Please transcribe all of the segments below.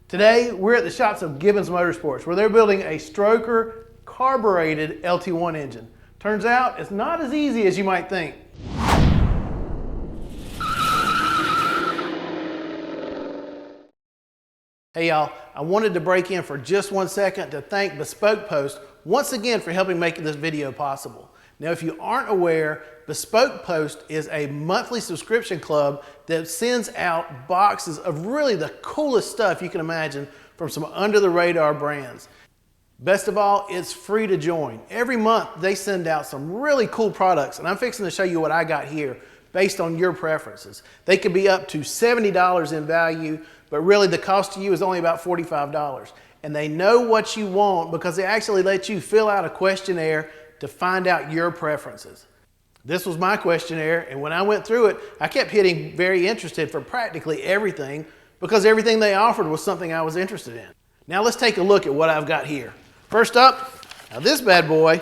Today, we're at the shops of Gibbons Motorsports, where they're building a stroker carbureted LT1 engine. Turns out, it's not as easy as you might think. Hey y'all, I wanted to break in for just 1 second to thank Bespoke Post once again for helping make this video possible. Now, if you aren't aware, Bespoke Post is a monthly subscription club that sends out boxes of really the coolest stuff you can imagine from some under-the-radar brands. Best of all, it's free to join. Every month they send out some really cool products, and I'm fixing to show you what I got here based on your preferences. They could be up to $70 in value, but really the cost to you is only about $45. And they know what you want because they actually let you fill out a questionnaire to find out your preferences. This was my questionnaire, and when I went through it, I kept hitting very interested for practically everything because everything they offered was something I was interested in. Now let's take a look at what I've got here. First up, now this bad boy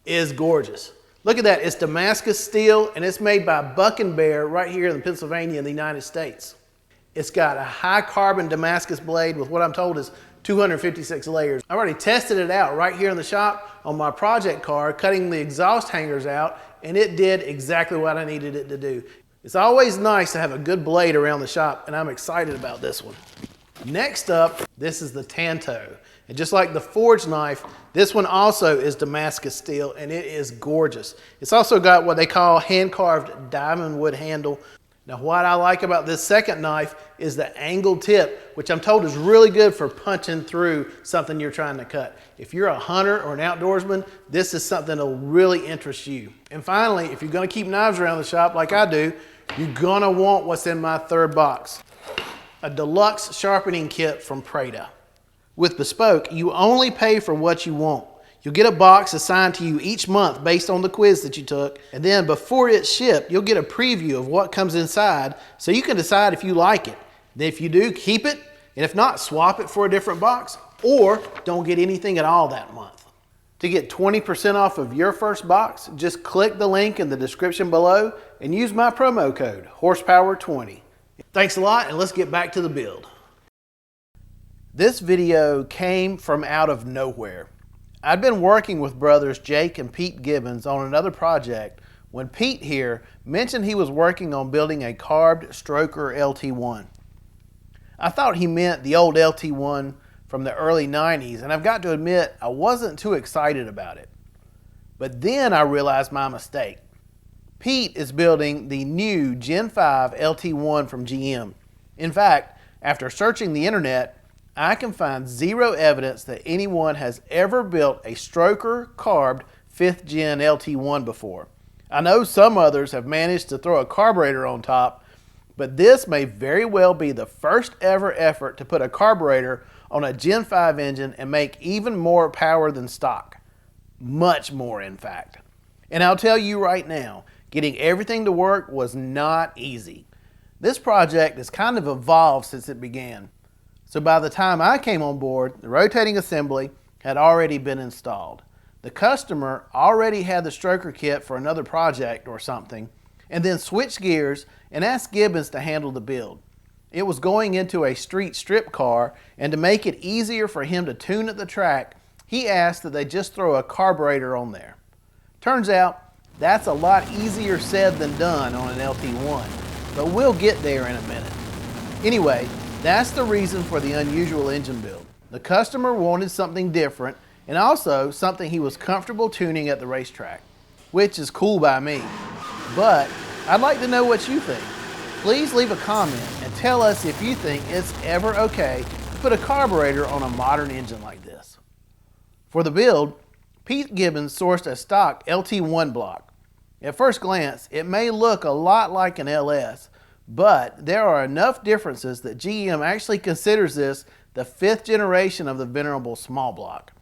is gorgeous. Look at that, it's Damascus steel, and it's made by Buck & Bear right here in Pennsylvania in the United States. It's got a high carbon Damascus blade with what I'm told is 256 layers. I already tested it out right here in the shop on my project car, cutting the exhaust hangers out, and it did exactly what I needed it to do. It's always nice to have a good blade around the shop, and I'm excited about this one. Next up, this is the Tanto. And just like the forged knife, this one also is Damascus steel, and it is gorgeous. It's also got what they call hand-carved diamond wood handle. Now, what I like about this second knife is the angled tip, which I'm told is really good for punching through something you're trying to cut. If you're a hunter or an outdoorsman, this is something that'll really interest you. And finally, if you're gonna keep knives around the shop like I do, you're gonna want what's in my third box, a deluxe sharpening kit from Prada. With Bespoke, you only pay for what you want. You'll get a box assigned to you each month based on the quiz that you took, and then before it's shipped, you'll get a preview of what comes inside so you can decide if you like it. Then if you do, keep it, and if not, swap it for a different box, or don't get anything at all that month. To get 20% off of your first box, just click the link in the description below and use my promo code, Horsepower20. Thanks a lot, and let's get back to the build. This video came from out of nowhere. I'd been working with brothers Jake and Pete Gibbons on another project when Pete here mentioned he was working on building a carbed stroker LT1. I thought he meant the old LT1 from the early 90s, and I've got to admit I wasn't too excited about it. But then I realized my mistake. Pete is building the new Gen 5 LT1 from GM. In fact, after searching the internet, I can find zero evidence that anyone has ever built a stroker carbed 5th gen LT1 before. I know some others have managed to throw a carburetor on top, but this may very well be the first ever effort to put a carburetor on a Gen 5 engine and make even more power than stock. Much more, in fact. And I'll tell you right now, getting everything to work was not easy. This project has kind of evolved since it began. So by the time I came on board, the rotating assembly had already been installed. The customer already had the stroker kit for another project or something, and then switched gears and asked Gibbons to handle the build. It was going into a street strip car, and to make it easier for him to tune at the track, he asked that they just throw a carburetor on there. Turns out, that's a lot easier said than done on an LT1, but we'll get there in a minute. Anyway, that's the reason for the unusual engine build. The customer wanted something different and also something he was comfortable tuning at the racetrack, which is cool by me. But I'd like to know what you think. Please leave a comment and tell us if you think it's ever okay to put a carburetor on a modern engine like this. For the build, Pete Gibbons sourced a stock LT1 block. At first glance, it may look a lot like an LS, but there are enough differences that GM actually considers this the 5th generation of the venerable small block.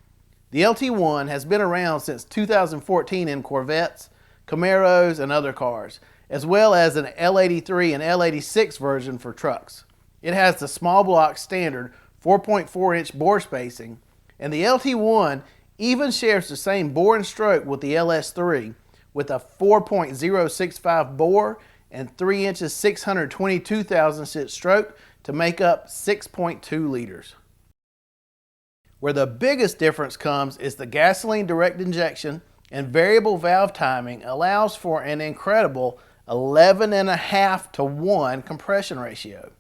The LT1 has been around since 2014 in Corvettes, Camaros, and other cars, as well as an L83 and L86 version for trucks. It has the small block standard 4.4-inch bore spacing, and the LT1 even shares the same bore and stroke with the LS3 with a 4.065 bore and 3 inches 622 thousandths stroke to make up 6.2 liters. Where the biggest difference comes is the gasoline direct injection and variable valve timing allows for an incredible 11.5 to 1 compression ratio.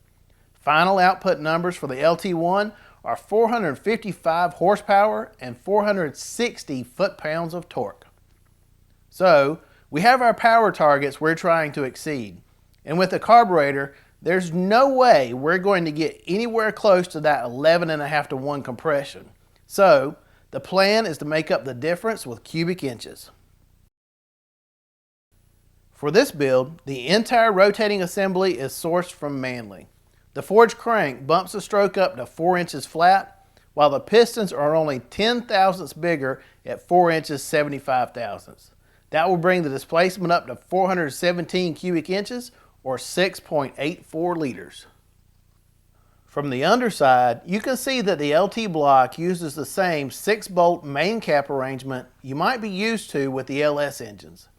Final output numbers for the LT1 are 455 horsepower and 460 foot-pounds of torque. So, we have our power targets we're trying to exceed. And with the carburetor, there's no way we're going to get anywhere close to that 11.5 to 1 compression. So, the plan is to make up the difference with cubic inches. For this build, the entire rotating assembly is sourced from Manley. The forged crank bumps the stroke up to 4 inches flat, while the pistons are only 10 thousandths bigger at 4 inches 75 thousandths. That will bring the displacement up to 417 cubic inches or 6.84 liters. From the underside, you can see that the LT block uses the same 6-bolt main cap arrangement you might be used to with the LS engines.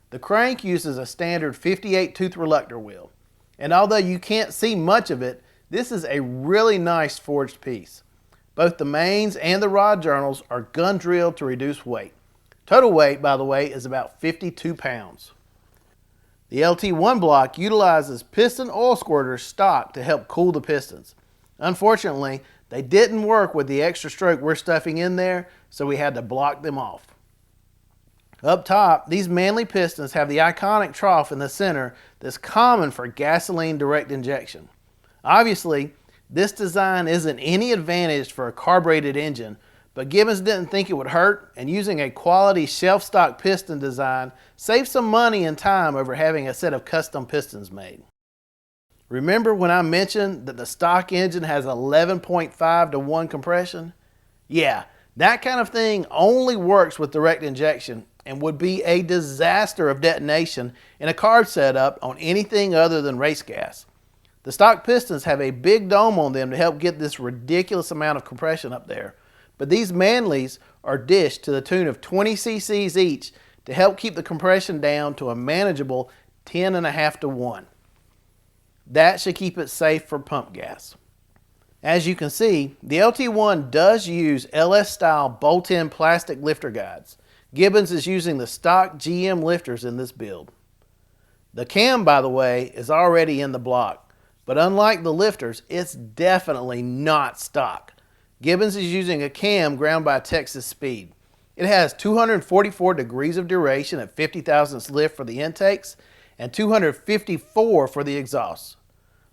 The crank uses a standard 58-tooth reluctor wheel, and although you can't see much of it, this is a really nice forged piece. Both the mains and the rod journals are gun drilled to reduce weight. Total weight, by the way, is about 52 pounds. The LT1 block utilizes piston oil squirters stock to help cool the pistons. Unfortunately, they didn't work with the extra stroke we're stuffing in there, so we had to block them off. Up top, these Manley pistons have the iconic trough in the center that's common for gasoline direct injection. Obviously, this design isn't any advantage for a carbureted engine, but Gibbons didn't think it would hurt, and using a quality shelf stock piston design saves some money and time over having a set of custom pistons made. Remember when I mentioned that the stock engine has 11.5 to 1 compression? Yeah, that kind of thing only works with direct injection and would be a disaster of detonation in a carb setup on anything other than race gas. The stock pistons have a big dome on them to help get this ridiculous amount of compression up there, but these Manleys are dished to the tune of 20 cc's each to help keep the compression down to a manageable 10.5 to 1. That should keep it safe for pump gas. As you can see, the LT1 does use LS-style bolt-in plastic lifter guides. Gibbons is using the stock GM lifters in this build. The cam, by the way, is already in the block, but unlike the lifters, it's definitely not stock. Gibbons is using a cam ground by Texas Speed. It has 244 degrees of duration at 50 thousandths lift for the intakes and 254 for the exhausts.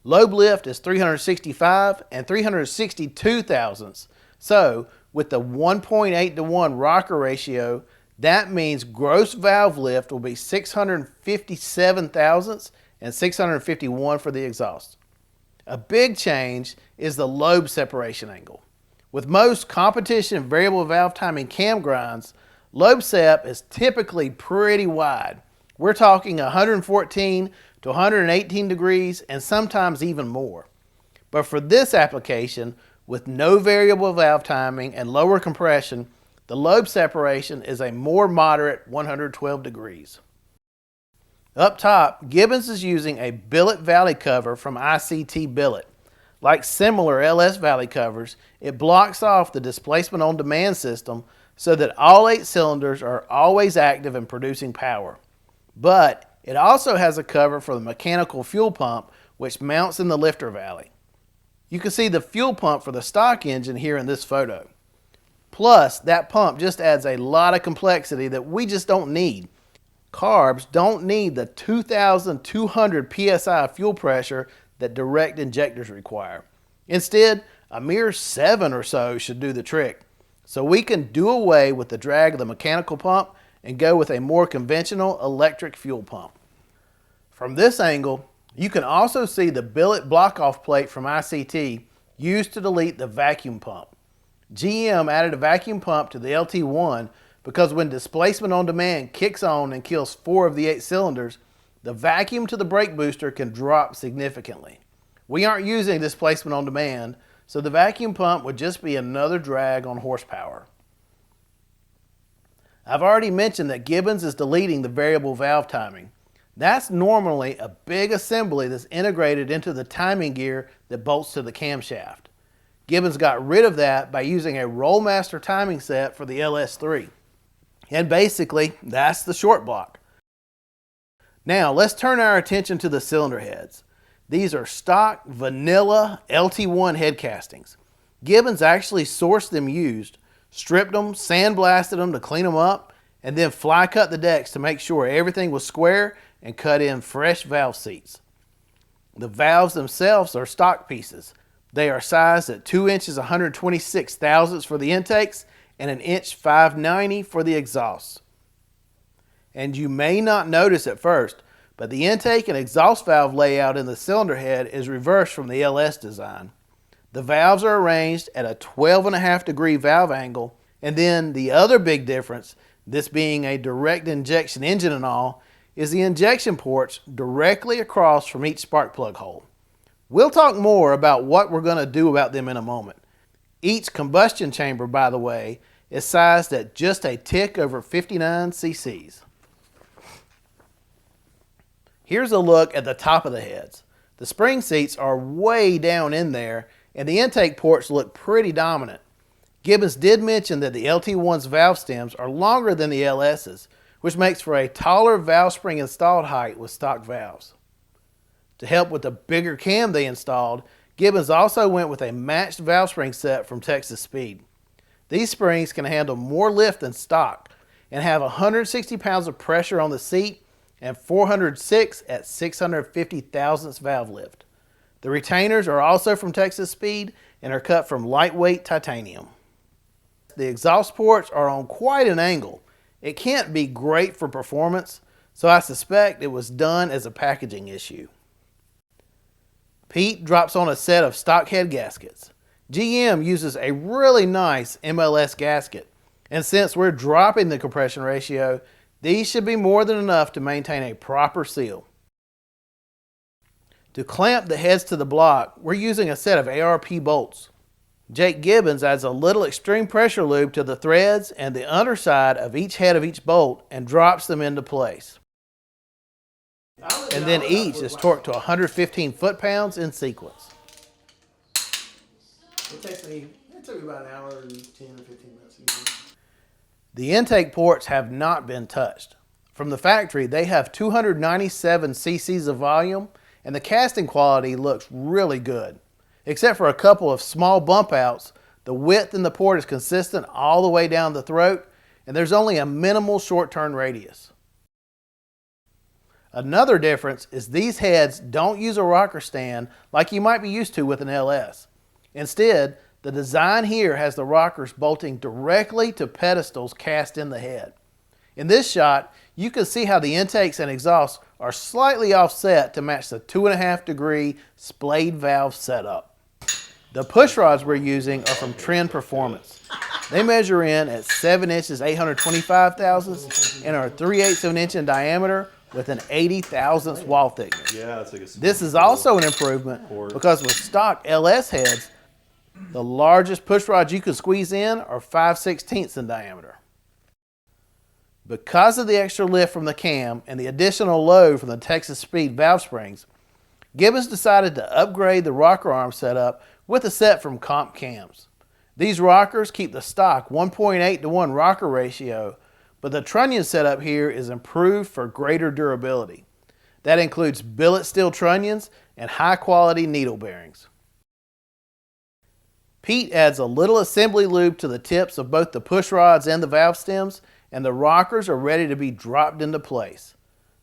Lobe lift is 365 and 362 thousandths. So, with the 1.8 to 1 rocker ratio, that means gross valve lift will be 657 thousandths and 651 for the exhaust. A big change is the lobe separation angle. With most competition variable valve timing cam grinds, lobe sep is typically pretty wide. We're talking 114 to 118 degrees and sometimes even more. But for this application, with no variable valve timing and lower compression, the lobe separation is a more moderate 112 degrees. Up top, Gibbons is using a billet valley cover from ICT Billet. Like similar LS valley covers, it blocks off the displacement on demand system so that all 8 cylinders are always active and producing power. But it also has a cover for the mechanical fuel pump, which mounts in the lifter valley. You can see the fuel pump for the stock engine here in this photo. Plus, that pump just adds a lot of complexity that we just don't need. Carbs don't need the 2,200 psi fuel pressure that direct injectors require. Instead, a mere 7 or so should do the trick. So we can do away with the drag of the mechanical pump and go with a more conventional electric fuel pump. From this angle, you can also see the billet block-off plate from ICT used to delete the vacuum pump. GM added a vacuum pump to the LT1 because when displacement on demand kicks on and kills 4 of the 8 cylinders, the vacuum to the brake booster can drop significantly. We aren't using displacement on demand, so the vacuum pump would just be another drag on horsepower. I've already mentioned that Gibbons is deleting the variable valve timing. That's normally a big assembly that's integrated into the timing gear that bolts to the camshaft. Gibbons got rid of that by using a Rollmaster timing set for the LS3. And basically, that's the short block. Now, let's turn our attention to the cylinder heads. These are stock vanilla LT1 head castings. Gibbons actually sourced them used, stripped them, sandblasted them to clean them up, and then fly cut the decks to make sure everything was square and cut in fresh valve seats. The valves themselves are stock pieces. They are sized at 2 inches 126 thousandths for the intakes and 1 inch 590 for the exhausts. And you may not notice at first, but the intake and exhaust valve layout in the cylinder head is reversed from the LS design. The valves are arranged at a 12.5 degree valve angle, and then the other big difference, this being a direct injection engine and all, is the injection ports directly across from each spark plug hole. We'll talk more about what we're going to do about them in a moment. Each combustion chamber, by the way, is sized at just a tick over 59 cc's. Here's a look at the top of the heads. The spring seats are way down in there, and the intake ports look pretty dominant. Gibbons did mention that the LT1's valve stems are longer than the LS's, which makes for a taller valve spring installed height with stock valves. To help with the bigger cam they installed, Gibbons also went with a matched valve spring set from Texas Speed. These springs can handle more lift than stock and have 160 pounds of pressure on the seat and 406 at 650 thousandths valve lift. The retainers are also from Texas Speed and are cut from lightweight titanium. The exhaust ports are on quite an angle. It can't be great for performance, so I suspect it was done as a packaging issue. Pete drops on a set of stock head gaskets. GM uses a really nice MLS gasket, and since we're dropping the compression ratio, these should be more than enough to maintain a proper seal. To clamp the heads to the block, we're using a set of ARP bolts. Jake Gibbons adds a little extreme pressure lube to the threads and the underside of each head of each bolt and drops them into place. And then each is torqued to 115 foot-pounds in sequence. It took me about an hour and 10 or 15 minutes. The intake ports have not been touched. From the factory, they have 297 cc's of volume, and the casting quality looks really good. Except for a couple of small bump outs, the width in the port is consistent all the way down the throat, and there's only a minimal short turn radius. Another difference is these heads don't use a rocker stand like you might be used to with an LS. Instead, the design here has the rockers bolting directly to pedestals cast in the head. In this shot, you can see how the intakes and exhausts are slightly offset to match the 2.5 degree splayed valve setup. The push rods we're using are from Trend Performance. They measure in at 7 inches 825 thousandths and are 3/8 of an inch in diameter with an 80 thousandths wall thickness. Yeah, this is also an improvement because with stock LS heads, the largest push rods you can squeeze in are 5/16 in diameter. Because of the extra lift from the cam and the additional load from the Texas Speed valve springs, Gibbons decided to upgrade the rocker arm setup with a set from Comp Cams. These rockers keep the stock 1.8 to 1 rocker ratio, but the trunnion setup here is improved for greater durability. That includes billet steel trunnions and high quality needle bearings. Pete adds a little assembly lube to the tips of both the push rods and the valve stems, and the rockers are ready to be dropped into place.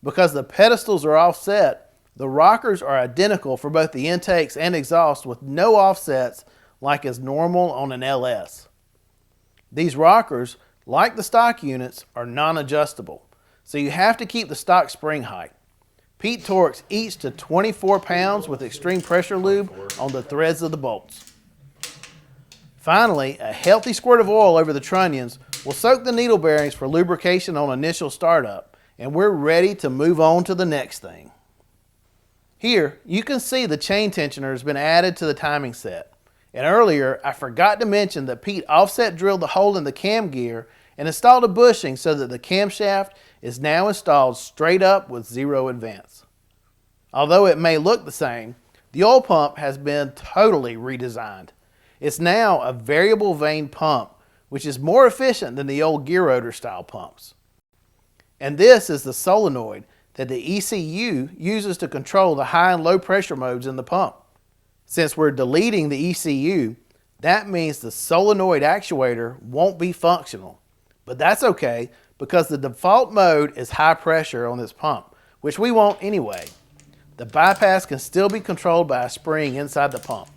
Because the pedestals are offset, the rockers are identical for both the intakes and exhaust with no offsets like is normal on an LS. These rockers, like the stock units, are non-adjustable, so you have to keep the stock spring height. Pete torques each to 24 pounds with extreme pressure lube on the threads of the bolts. Finally, a healthy squirt of oil over the trunnions will soak the needle bearings for lubrication on initial startup, and we're ready to move on to the next thing. Here, you can see the chain tensioner has been added to the timing set. And earlier, I forgot to mention that Pete offset drilled the hole in the cam gear and installed a bushing so that the camshaft is now installed straight up with zero advance. Although it may look the same, the oil pump has been totally redesigned. It's now a variable vane pump, which is more efficient than the old gear rotor style pumps. And this is the solenoid that the ECU uses to control the high and low pressure modes in the pump. Since we're deleting the ECU, that means the solenoid actuator won't be functional. But that's okay, because the default mode is high pressure on this pump, which we want anyway. The bypass can still be controlled by a spring inside the pump.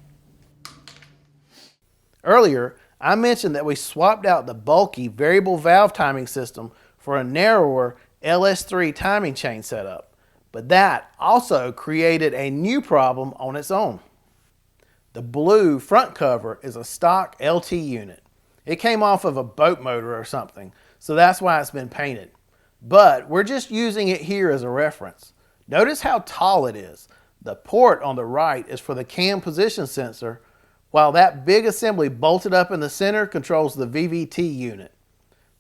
Earlier, I mentioned that we swapped out the bulky variable valve timing system for a narrower LS3 timing chain setup, but that also created a new problem on its own. The blue front cover is a stock LT unit. It came off of a boat motor or something, so that's why it's been painted. But we're just using it here as a reference. Notice how tall it is. The port on the right is for the cam position sensor, while that big assembly bolted up in the center controls the VVT unit.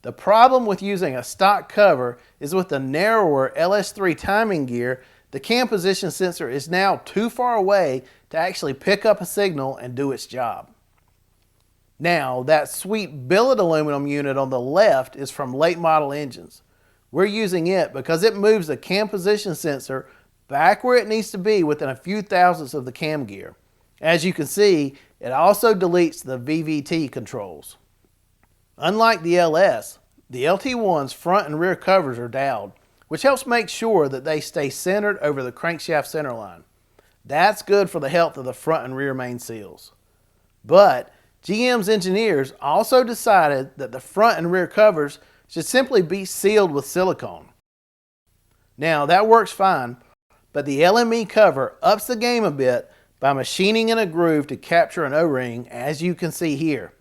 The problem with using a stock cover is with the narrower LS3 timing gear, the cam position sensor is now too far away to actually pick up a signal and do its job. Now, that sweet billet aluminum unit on the left is from late model engines. We're using it because it moves the cam position sensor back where it needs to be within a few thousandths of the cam gear. As you can see, it also deletes the VVT controls. Unlike the LS, the LT1's front and rear covers are doweled, which helps make sure that they stay centered over the crankshaft centerline. That's good for the health of the front and rear main seals. But GM's engineers also decided that the front and rear covers should simply be sealed with silicone. Now that works fine, but the LME cover ups the game a bit by machining in a groove to capture an O-ring, as you can see here.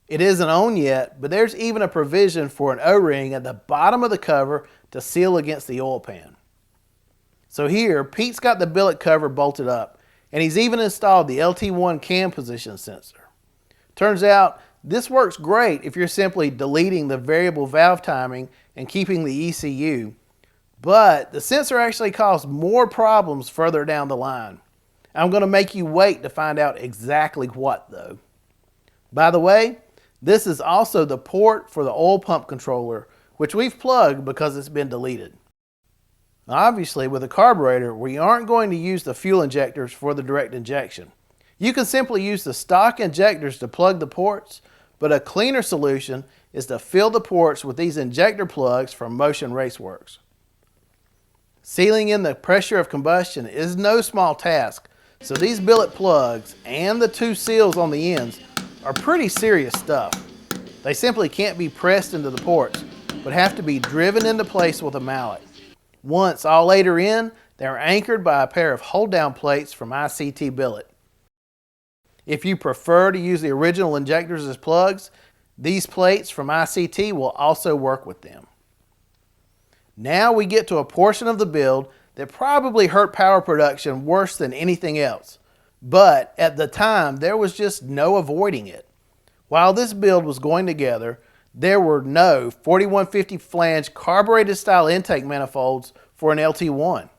It isn't on yet, but there's even a provision for an O-ring at the bottom of the cover to seal against the oil pan. So here, Pete's got the billet cover bolted up, and he's even installed the LT1 cam position sensor. Turns out, this works great if you're simply deleting the variable valve timing and keeping the ECU, but the sensor actually caused more problems further down the line. I'm going to make you wait to find out exactly what though. By the way, this is also the port for the oil pump controller, which we've plugged because it's been deleted. Obviously, with a carburetor, we aren't going to use the fuel injectors for the direct injection. You can simply use the stock injectors to plug the ports, but a cleaner solution is to fill the ports with these injector plugs from Motion Raceworks. Sealing in the pressure of combustion is no small task, so these billet plugs and the two seals on the ends are pretty serious stuff. They simply can't be pressed into the ports, but have to be driven into place with a mallet. Once all eight are in, they're anchored by a pair of hold-down plates from ICT Billet. If you prefer to use the original injectors as plugs, these plates from ICT will also work with them. Now we get to a portion of the build that probably hurt power production worse than anything else, but at the time there was just no avoiding it. While this build was going together, there were no 4150 flange carbureted style intake manifolds for an LT1.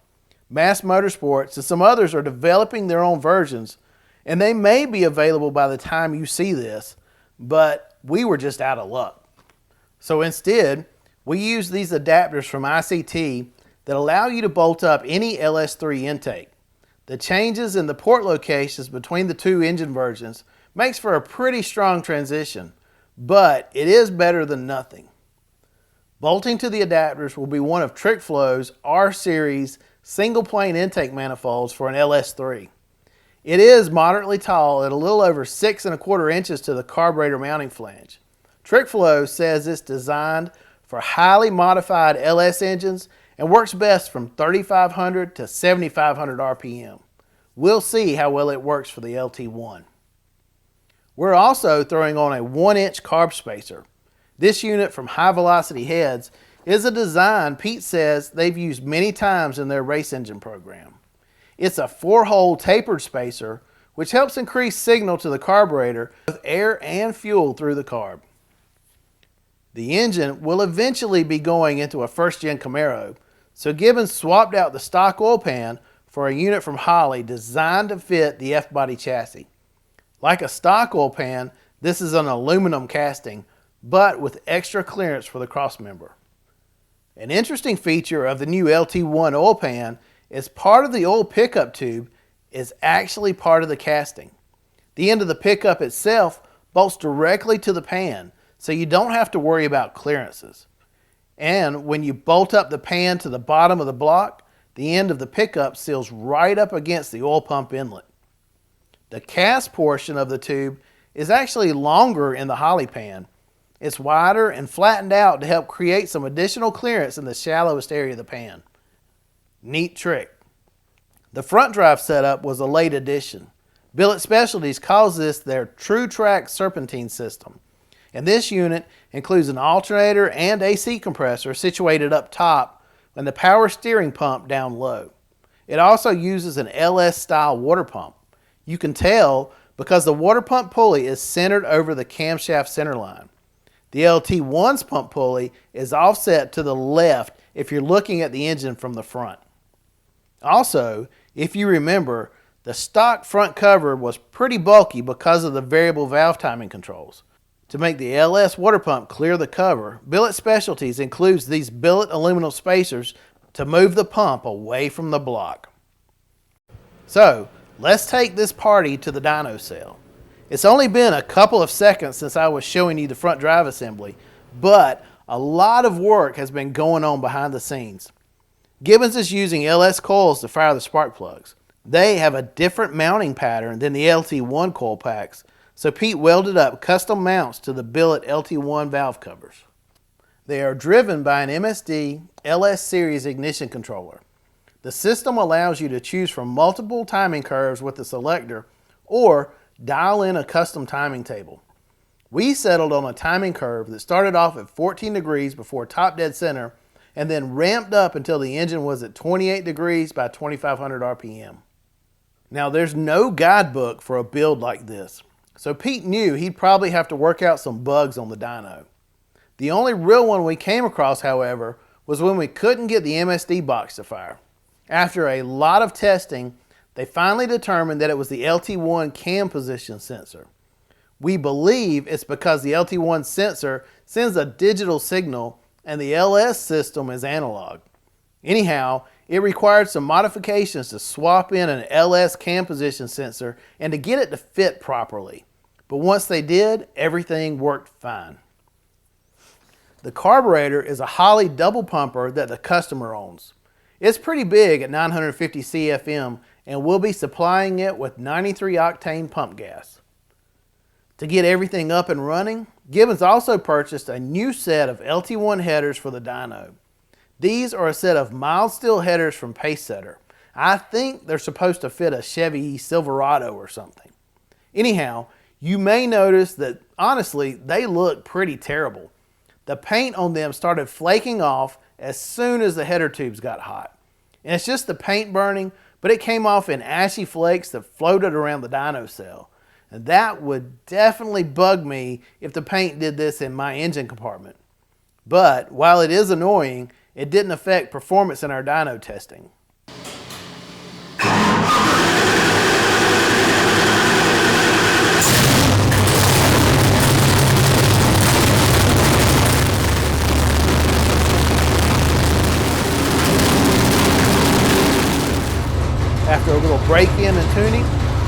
Mass Motorsports and some others are developing their own versions, and they may be available by the time you see this, but we were just out of luck. So instead, we used these adapters from ICT that allow you to bolt up any LS3 intake. The changes in the port locations between the two engine versions makes for a pretty strong transition, but it is better than nothing. Bolting to the adapters will be one of TrickFlow's R-Series single plane intake manifolds for an LS3. It is moderately tall at a little over 6 1/4 inches to the carburetor mounting flange. TrickFlow says it's designed for highly modified LS engines and works best from 3,500 to 7,500 RPM. We'll see how well it works for the LT1. We're also throwing on a 1-inch carb spacer. This unit from High Velocity Heads is a design Pete says they've used many times in their race engine program. It's a 4-hole tapered spacer, which helps increase signal to the carburetor with air and fuel through the carb. The engine will eventually be going into a first-gen Camaro, so Gibbons swapped out the stock oil pan for a unit from Holley designed to fit the F-body chassis. Like a stock oil pan, this is an aluminum casting, but with extra clearance for the crossmember. An interesting feature of the new LT1 oil pan is part of the oil pickup tube is actually part of the casting. The end of the pickup itself bolts directly to the pan, so you don't have to worry about clearances. And when you bolt up the pan to the bottom of the block, the end of the pickup seals right up against the oil pump inlet. The cast portion of the tube is actually longer in the Holley pan. It's wider and flattened out to help create some additional clearance in the shallowest area of the pan. Neat trick. The front drive setup was a late addition. Billet Specialties calls this their Trac Serpentine system. And this unit includes an alternator and a seat compressor situated up top and the power steering pump down low. It also uses an LS style water pump. You can tell because the water pump pulley is centered over the camshaft center line. The LT1's pump pulley is offset to the left if you're looking at the engine from the front. Also, if you remember, the stock front cover was pretty bulky because of the variable valve timing controls. To make the LS water pump clear the cover, Billet Specialties includes these billet aluminum spacers to move the pump away from the block. So, let's take this party to the dyno cell. It's only been a couple of seconds since I was showing you the front drive assembly, but a lot of work has been going on behind the scenes. Gibbons is using LS coils to fire the spark plugs. They have a different mounting pattern than the LT1 coil packs, so Pete welded up custom mounts to the Billet LT1 valve covers. They are driven by an MSD LS series ignition controller. The system allows you to choose from multiple timing curves with the selector or dial in a custom timing table. We settled on a timing curve that started off at 14 degrees before top dead center and then ramped up until the engine was at 28 degrees by 2500 RPM. Now there's no guidebook for a build like this, so Pete knew he'd probably have to work out some bugs on the dyno. The only real one we came across, however, was when we couldn't get the MSD box to fire. After a lot of testing, they finally determined that it was the LT1 cam position sensor. We believe it's because the LT1 sensor sends a digital signal and the LS system is analog. Anyhow, it required some modifications to swap in an LS cam position sensor and to get it to fit properly. But once they did, everything worked fine. The carburetor is a Holley double pumper that the customer owns. It's pretty big at 950 CFM and we'll be supplying it with 93 octane pump gas. To get everything up and running, Gibbons also purchased a new set of LT1 headers for the dyno. These are a set of mild steel headers from Pacesetter. I think they're supposed to fit a Chevy Silverado or something. Anyhow, you may notice that honestly, they look pretty terrible. The paint on them started flaking off as soon as the header tubes got hot. And it's just the paint burning, but it came off in ashy flakes that floated around the dyno cell. And that would definitely bug me if the paint did this in my engine compartment. But while it is annoying, it didn't affect performance in our dyno testing. After a little break-in and tuning,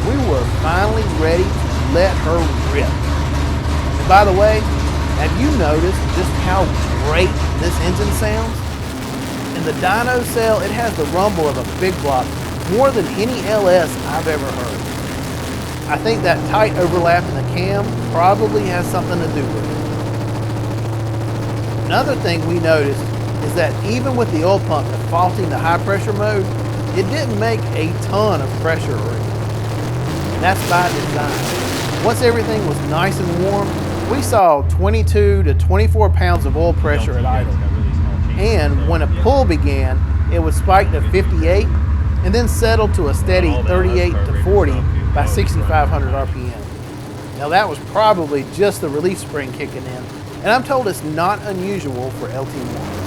we were finally ready to let her rip. And by the way, have you noticed just how great this engine sounds? In the dyno cell, it has the rumble of a big block more than any LS I've ever heard. I think that tight overlap in the cam probably has something to do with it. Another thing we noticed is that even with the oil pump defaulting to high pressure mode, it didn't make a ton of pressure relief. And that's by design. Once everything was nice and warm, we saw 22 to 24 pounds of oil pressure at idle. And when a pull began, it would spike to 58 and then settle to a steady 38 to 40 by 6,500 RPM. Now that was probably just the relief spring kicking in, and I'm told it's not unusual for LT1.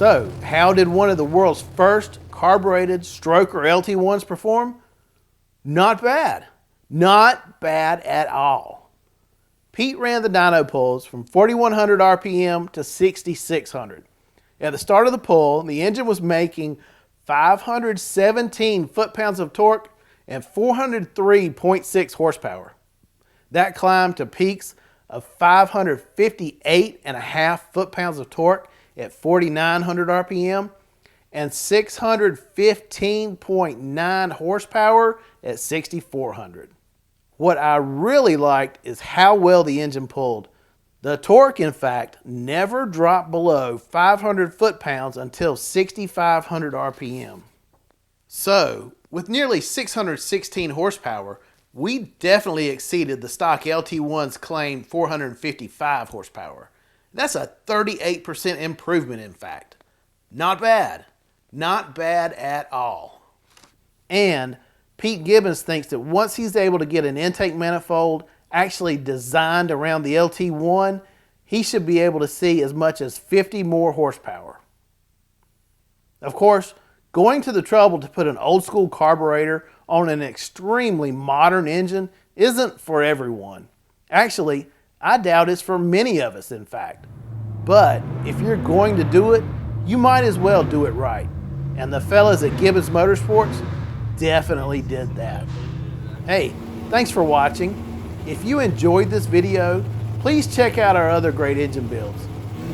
So, how did one of the world's first carbureted stroker LT1s perform? Not bad. Not bad at all. Pete ran the dyno pulls from 4,100 RPM to 6,600. At the start of the pull, the engine was making 517 foot-pounds of torque and 403.6 horsepower. That climbed to peaks of 558.5 foot-pounds of torque at 4,900 RPM and 615.9 horsepower at 6,400. What I really liked is how well the engine pulled. The torque, in fact, never dropped below 500 foot-pounds until 6,500 RPM. So, with nearly 616 horsepower, we definitely exceeded the stock LT1's claimed 455 horsepower. That's a 38% improvement, in fact. Not bad. Not bad at all. And Pete Gibbons thinks that once he's able to get an intake manifold actually designed around the LT1, he should be able to see as much as 50 more horsepower. Of course, going to the trouble to put an old school carburetor on an extremely modern engine isn't for everyone. Actually, I doubt it's for many of us, in fact. But if you're going to do it, you might as well do it right. And the fellas at Gibbons Motorsports definitely did that. Hey, thanks for watching. If you enjoyed this video, please check out our other great engine builds.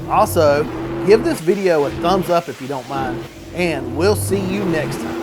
Also, give this video a thumbs up if you don't mind, and we'll see you next time.